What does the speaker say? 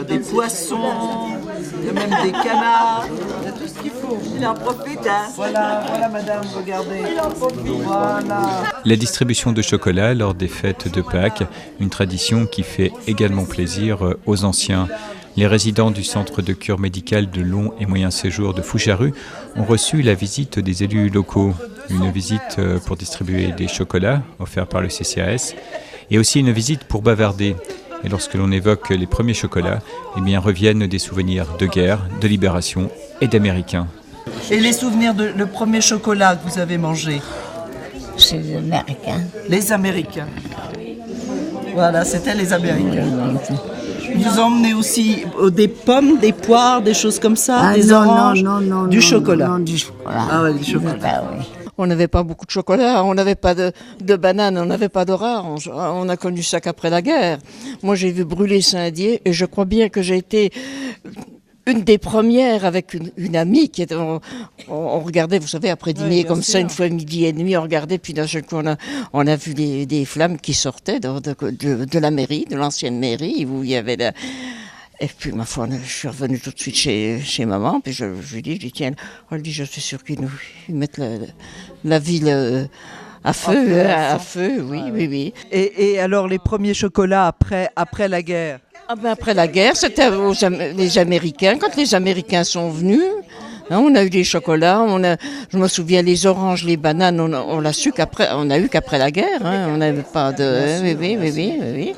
des poissons, il y a même des canards, il y a tout ce qu'il faut. Il en profite, hein. Voilà, madame, regardez. Il en profite. Voilà. La distribution de chocolat lors des fêtes de Pâques, une tradition qui fait également plaisir aux anciens. Les résidents du centre de cure médicale de long et moyen séjour de Foujaru ont reçu la visite des élus locaux. Une visite pour distribuer des chocolats offerts par le CCAS et aussi une visite pour bavarder. Et lorsque l'on évoque les premiers chocolats, eh bien reviennent des souvenirs de guerre, de libération et d'Américains. Et les souvenirs de le premier chocolat que vous avez mangé? C'est les Américains. Les Américains. Voilà, c'était les Américains. Vous emmenez aussi des pommes, des poires, des choses comme ça, des oranges, du chocolat. Non, du chocolat. Ah ouais, du chocolat. Bah, oui. On n'avait pas beaucoup de chocolat, on n'avait pas de bananes, on n'avait pas d'oranges. On a connu ça qu'après la guerre. Moi, j'ai vu brûler Saint-Dié et je crois bien que j'ai été une des premières avec une amie qui était. On regardait, vous savez, après dîner comme ça, une fois midi et demi, on regardait, puis d'un seul coup, on a vu des flammes qui sortaient de la mairie, de l'ancienne mairie, où il y avait Et puis, ma foi, je suis revenue tout de suite chez maman, puis je lui dis, tiens, elle dit, je suis sûre qu'ils mettent la ville à feu, oui. Et alors, les premiers chocolats après la guerre? Ah ben après la guerre, c'était les Américains. Quand les Américains sont venus, hein, on a eu des chocolats, je me souviens, les oranges, les bananes, on a eu qu'après la guerre. Hein, on n'avait pas de... Oui.